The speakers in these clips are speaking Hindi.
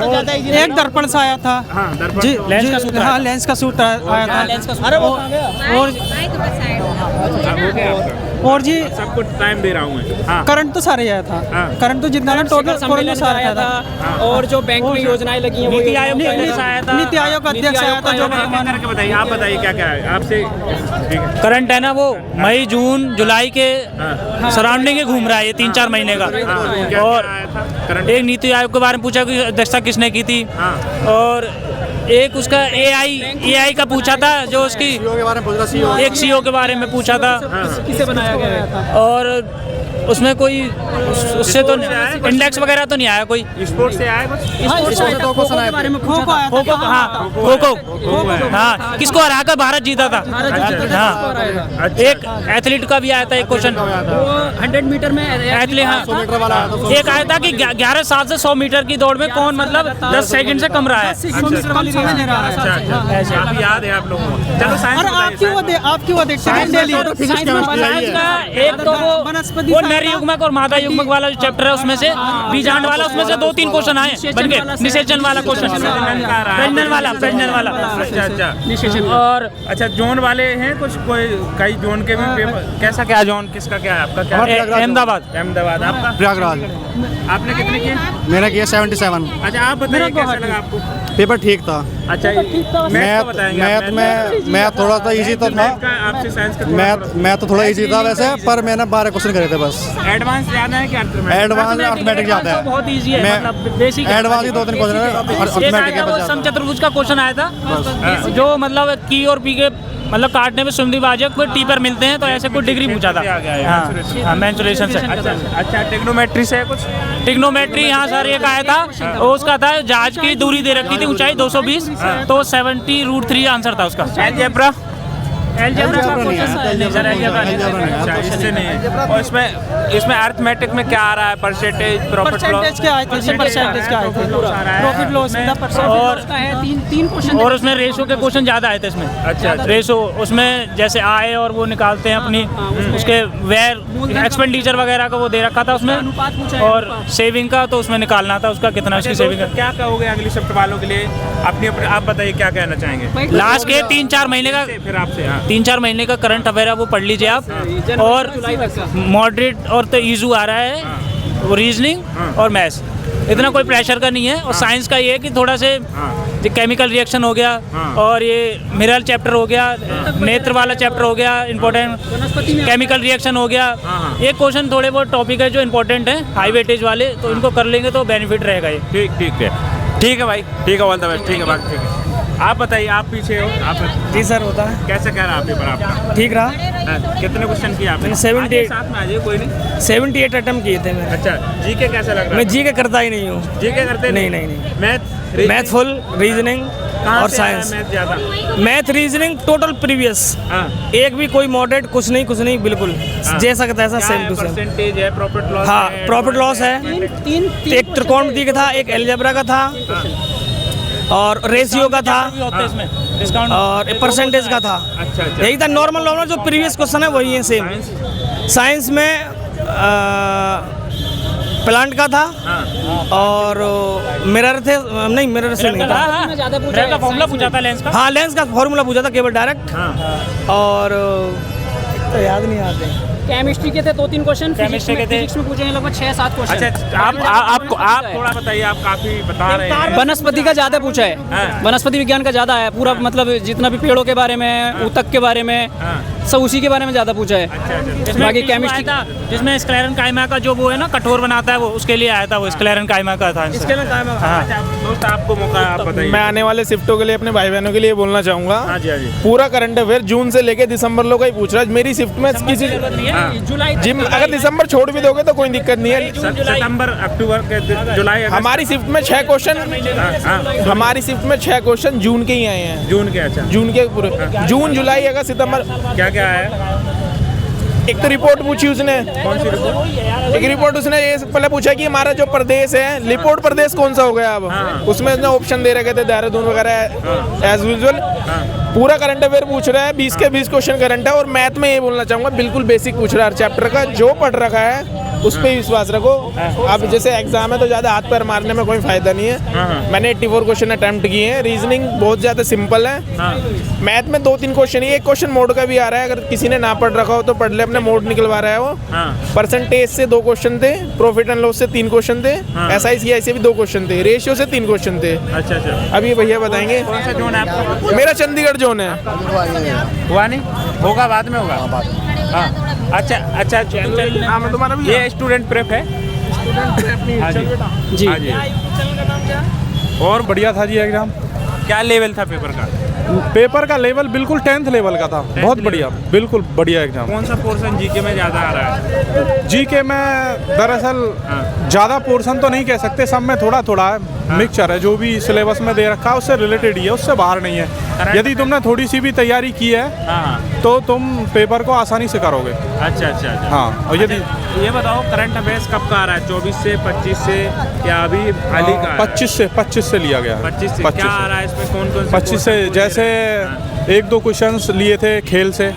एक दर्पण से आया था। हाँ, दर्पण जी, लेंस का सूट आया हाँ, लेंस का सूट आया था। और जी सबको टाइम दे रहा हूँ मैं। हाँ, करंट तो सारे आया था। हाँ। करंट तो जितना ना टोटल सम्मेलन सारा आया था और जो बैंक में योजनाएं लगी हैं वो नीति आयोग का अध्यक्ष आया था। नीति आयोग का अध्यक्ष आया था जो वर्तमान करके बताइए, आप बताइए क्या क्या है आपसे। ठीक है। करंट है ना वो मई जून जुलाई के सराउंडिंग ही घूम रहा है ये 3-4 महीने का। क्या और आया था करंट? एक नीति आयोग के बारे में पूछा कि अध्यक्षता किसने की थी, हाँ। और एक उसका एआई का पूछा था, जो उसकी एक सीईओ के बारे में पूछा था, किसे बनाया गया है। और उसमें कोई उससे तो इंडेक्स वगैरह तो नहीं आया कोई। स्पोर्ट्स से आया कुछ? खो के बारे में खो आया खो खो, हाँ खो, हाँ किसको हराकर भारत जीता था। हाँ, एक एथलीट का भी आया था एक क्वेश्चन, 100 मीटर में एथलीट, हाँ एक आया था कि 11 साल से 100 मीटर की दौड़ में कौन मतलब 10 सेकंड से कम रहा है। काफी याद है आप लोगों को। चलो साइंस आप क्यों देखते हैं डेली? साइंस का एक तो वो नर युग्मक और मादा युग्मक वाला जो चैप्टर है उसमें से बीजांड वाला, उसमें से 2-3 क्वेश्चन आए बन के। निषेचन वाला क्वेश्चन, प्रजनन वाला। अच्छा। और अच्छा, जोन वाले हैं कुछ, कोई कई जोन के भी पेपर? कैसा क्या जोन, किसका क्या है आपका? क्या अहमदाबाद। अहमदाबाद। आपका? प्रयागराज। आपने कितने किए? मेरा किया 77। अच्छा, आप बताइए कैसा लगा आपको? पेपर ठीक था। अच्छा, मैथ थोड़ा सा इजी तो था। आपसे साइंस का मैथ तो थोड़ा इजी था वैसे, पर मैंने 12 क्वेश्चन करे थे बस। एडवांस ज्यादा है कि एडवांस अर्थमेटिक ज्यादा है। बहुत इजी है, मतलब बेसिक एडवांस ही 2-3 क्वेश्चन है, अर्थमेटिक है बस। समचतुर्भुज का क्वेश्चन आया था, जो मतलब की और पी के मतलब काटने में सुविधाभाजक को टी पर मिलते हैं, तो ऐसे कुछ डिग्री पूछा था। हाँ, मेंसुरेशन से। अच्छा, टेक्नोमेट्री से कुछ? टिग्नोमेट्री, यहाँ सर एक आया था, उसका था जहाज की दूरी दे रखी थी, ऊंचाई 220, तो 70√3 आंसर था उसका। अलजेब्रा? अलजेब्रा का इससे नहीं है। और इसमें अर्थमेटिक में क्या आ रहा है? Percentage, profit loss? क्या आए थे? परसेंटेज क्या आए थे? प्रॉफिट लॉस का परसेंटेज। और उसमें रेशो के क्वेश्चन ज्यादा आए थे इसमें। अच्छा। रेशो उसमें जैसे आय और वो निकालते हैं अपनी, उसके वेयर एक्सपेंडिचर वगैरह का वो दे रखा था उसमें, और सेविंग का तो उसमें निकालना था उसका कितना उसकी सेविंग है। क्या कहोगे अगले शिफ्ट वालों के लिए? आप बताइए क्या कहना चाहेंगे लास्ट के 3-4 महीने का, फिर आपसे। हाँ, 3-4 महीने का करंट अफेयर है वो पढ़ लीजिए आप। और मॉडरेट और तो ईजू आ रहा है, वो रीजनिंग और मैथ्स, इतना कोई प्रेशर का नहीं है। और साइंस का ये है कि थोड़ा से केमिकल रिएक्शन हो गया, और ये मिनरल चैप्टर हो गया, नेत्र वाला चैप्टर हो गया इंपॉर्टेंट, केमिकल रिएक्शन हो गया। ये क्वेश्चन थोड़े बहुत टॉपिक है जो इंपॉर्टेंट है, हाई वेटेज वाले, तो इनको कर लेंगे तो बेनिफिट रहेगा ये। ठीक है भाई, ठीक है, ऑल द बेस्ट। ठीक है बात, ठीक है। आप बताइए, आप पीछे हो। आप जी सर, होता है। कैसे कह रहा है पेपर आपका? ठीक रहा। कितने क्वेश्चन किए आपने? 78 साथ में आ जाइए, कोई नहीं। 78 अटेम्प्ट किए थे मैंने। अच्छा, जीके कैसा लग रहा है? मैं जी के करता ही नहीं हूँ। जीके करते नहीं। मैथ फुल, रीजनिंग और साइंस। मैथ ज्यादा? मैथ रीजनिंग टोटल प्रीवियस, एक भी कोई मॉडरेट कुछ नहीं, बिल्कुल जैसा का तैसा, सेम टू सेम। परसेंटेज है, प्रॉफिट लॉस? हाँ, प्रॉफिट लॉस है। एक त्रिकोणमिति का था, एक अलजेब्रा का था, और रेशियो का था, और परसेंटेज का था। अच्छा। यही था नॉर्मल जो प्रीवियस क्वेश्चन है वही है सेम। साइंस में प्लांट का था, और मिरर थे, नहीं मिरर से नहीं था, फॉर्मूला पूछा था लेंस का। हाँ, लेंस का फॉर्मूला पूछा था केवल डायरेक्ट। और तो याद नहीं आते। केमिस्ट्री के थे 2-3 क्वेश्चन, फिजिक्स में पूछे हैं लगभग 6-7 क्वेश्चन। अच्छा, आप थोड़ा बताइए, आप काफी बता रहे हैं। वनस्पति का ज्यादा पूछा है, वनस्पति विज्ञान का ज्यादा है पूरा, मतलब जितना भी पेड़ों के बारे में, ऊतक के बारे में, सब उसी के बारे में ज्यादा पूछा है। बाकी केमिस्ट्री जिसमें स्क्लेरन कायमा का जो वो है ना कठोर बनाता है, वो उसके लिए आया था, वो स्क्लेरन कायमा का था। दोस्त आपको मौका, आप बताइए। मैं आने वाले शिफ्टों के लिए अपने भाई बहनों के लिए बोलना चाहूंगा। हाँ जी। पूरा करंट अफेयर जून से लेके दिसंबर लोग का ही पूछ रहा है। मेरी शिफ्ट में किसी जिम अगर दिसंबर छोड़ भी दोगे तो कोई दिक्कत नहीं है। सितंबर, अक्टूबर, जुलाई, हमारी शिफ्ट में 6 क्वेश्चन, हमारी शिफ्ट में 6 क्वेश्चन जून के ही आए हैं। जून के? अच्छा, जून के पूरे, जून जुलाई अगस्त सितंबर। क्या क्या है? एक तो रिपोर्ट पूछी उसने। कौन सी रिपोर्ट? एक रिपोर्ट उसने ये पहले पूछा कि हमारा जो प्रदेश है, लिपोर्ट प्रदेश कौन सा हो गया अब। उसमें उसने ऑप्शन दे रखे थे, देहरादून वगैरह एज यूजुअल। पूरा करंट अफेयर पूछ रहा है, 20 के 20 क्वेश्चन करंट है। और मैथ में ये बोलना चाहूंगा, बिल्कुल बेसिक पूछ रहा है चैप्टर का, जो पढ़ रखा है उस पे विश्वास रखो। अब जैसे एग्जाम है तो ज़्यादा हाथ पैर मारने में कोई फायदा नहीं है। मैंने 84 क्वेश्चन अटेम्प्ट किए हैं। रीजनिंग बहुत ज़्यादा सिंपल है। मैथ में 2-3 क्वेश्चन ही, एक क्वेश्चन मोड का भी आ रहा है, अगर किसी ने ना पढ़ रखा हो तो पढ़ ले, अपने मोड निकलवा रहा है वो। परसेंटेज से 2 क्वेश्चन थे, प्रॉफिट एंड लॉस से 3 क्वेश्चन थे, SICI से भी 2 क्वेश्चन थे, रेशियो से 3 क्वेश्चन थे। अच्छा अच्छा। अब ये भैया बताएंगे। कौन सा जोन है आपका? मेरा चंडीगढ़ जोन है। हुआ नहीं, होगा बाद में होगा। हाँ अच्छा अच्छा। हाँ मैं तुम्हारा भी ये स्टूडेंट प्रेप है। हाँ जी जी हाँ जी। और बढ़िया था जी एग्जाम। क्या लेवल था पेपर का? पेपर का लेवल बिल्कुल 10th लेवल का था। बहुत बढ़िया, बिल्कुल बढ़िया एग्जाम। कौन सा पोर्शन जीके में ज़्यादा आ रहा है? जीके में दरअसल ज़्यादा पोर्शन तो नहीं कह सकते, सब में थोड़ा थोड़ा है, मिक्सचर है। जो भी सिलेबस में दे रखा है उससे रिलेटेड ही है, उससे बाहर नहीं है। यदि तुमने थोड़ी सी भी तैयारी की है तो तुम पेपर को आसानी से करोगे। अच्छा अच्छा अच्छा। हाँ, और यदि ये बताओ करंट अफेयर्स कब का आ रहा है? 24 से 25 से या अभी हाल ही का? 25 से लिया गया है। 25 से क्या आ रहा है इसमें? कौन कौन से 25 से जैसे 1-2 क्वेश्चंस लिए थे खेल से,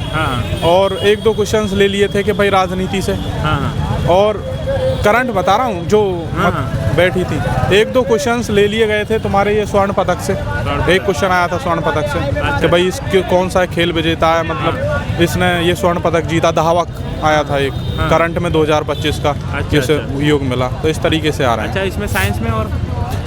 और 1-2 क्वेश्चंस ले लिए थे कि भाई राजनीति से, और करंट बता रहा हूँ जो बैठी थी। 1-2 क्वेश्चंस ले लिए गए थे तुम्हारे ये स्वर्ण पदक से। एक क्वेश्चन आया था स्वर्ण पदक से कि भाई इसके कौन सा खेल विजेता है, मतलब इसने ये स्वर्ण पदक जीता। धावक आया था एक करंट में 2025 का, जिसे योग मिला। तो इस तरीके से आ रहा है। अच्छा, इसमें साइंस में और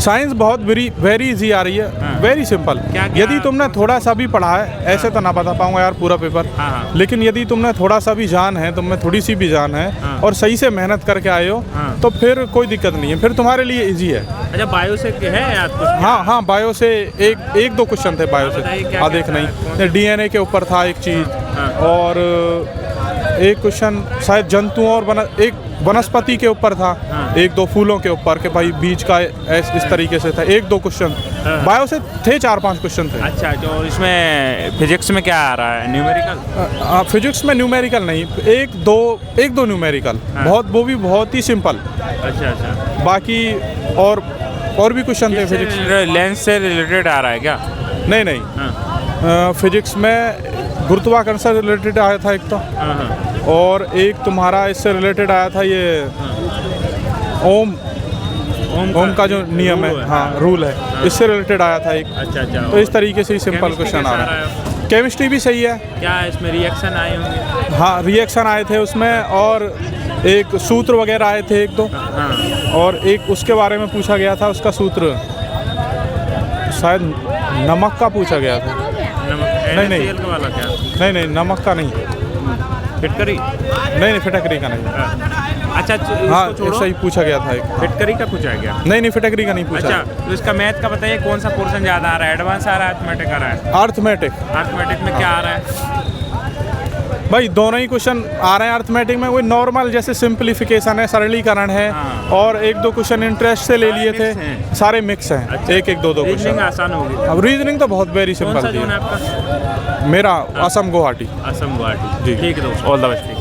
साइंस बहुत वेरी इजी आ रही है, वेरी सिंपल। यदि तुमने थोड़ा सा भी पढ़ा है, ऐसे तो ना बता पाऊंगा यार पूरा पेपर, लेकिन यदि तुमने थोड़ा सा भी जान है, तुमने थोड़ी सी भी जान है और सही से मेहनत करके आए हो तो फिर कोई दिक्कत नहीं है, फिर तुम्हारे लिए इजी है। अच्छा, बायो से है याद कुछ? हाँ, बायो से एक दो क्वेश्चन थे बायो से। देख नहीं, DNA के ऊपर था एक चीज़, और एक क्वेश्चन शायद जंतुओं और एक वनस्पति के ऊपर था, 1-2 फूलों के ऊपर के भाई बीज का इस तरीके से था। 1-2 क्वेश्चन बायो से थे, 4-5 क्वेश्चन थे। अच्छा, तो इसमें फिजिक्स में क्या आ रहा है? न्यूमेरिकल? फिजिक्स में न्यूमेरिकल नहीं, 1-2 न्यूमेरिकल, बहुत, वो भी बहुत ही सिंपल। अच्छा अच्छा। बाकी और भी क्वेश्चन थे फिजिक्स। लेंस से रिलेटेड आ रहा है क्या? नहीं, फिजिक्स में गुरुत्वाकर्षण से रिलेटेड आया था एक तो, और एक तुम्हारा इससे रिलेटेड आया था ये ओम का जो नियम है, हाँ रूल है, इससे रिलेटेड आया था एक। अच्छा अच्छा। तो इस तरीके से ही सिंपल क्वेश्चन आ रहा है। केमिस्ट्री भी सही है। क्या इसमें रिएक्शन आए होंगे? हाँ, रिएक्शन आए थे उसमें, और एक सूत्र वगैरह आए थे 1-2, और एक उसके बारे में पूछा गया था, उसका सूत्र शायद नमक का पूछा गया था। नहीं वाला क्या? नहीं, नमक का नहीं। फिटकरी? नहीं, फिटकरी का नहीं। अच्छा, हाँ, ऐसा ही पूछा गया था एक। फिटकरी का पूछा गया? नहीं, फिटकरी का नहीं पूछा। अच्छा, तो इसका मैथ का बताइए, कौन सा पोर्शन ज़्यादा आ रहा है? एडवांस आ रहा है, अर्थमेटिक आ रहा है? अर्थमेटिक में क्या आ रहा है भाई? दोनों ही क्वेश्चन आ रहे हैं अर्थमेटिक में। वही नॉर्मल जैसे सिंप्लीफिकेशन है, सरलीकरण है, और 1-2 क्वेश्चन इंटरेस्ट से ले लिए थे, सारे मिक्स हैं। अच्छा। 1-2 क्वेश्चन आसान होगी। अब रीजनिंग तो बहुत वेरी सिंपल थी। आपका? मेरा असम गुवाहाटी। असम गुवाहाटी जी। ठीक है दोस्त, ऑल द बेस्ट।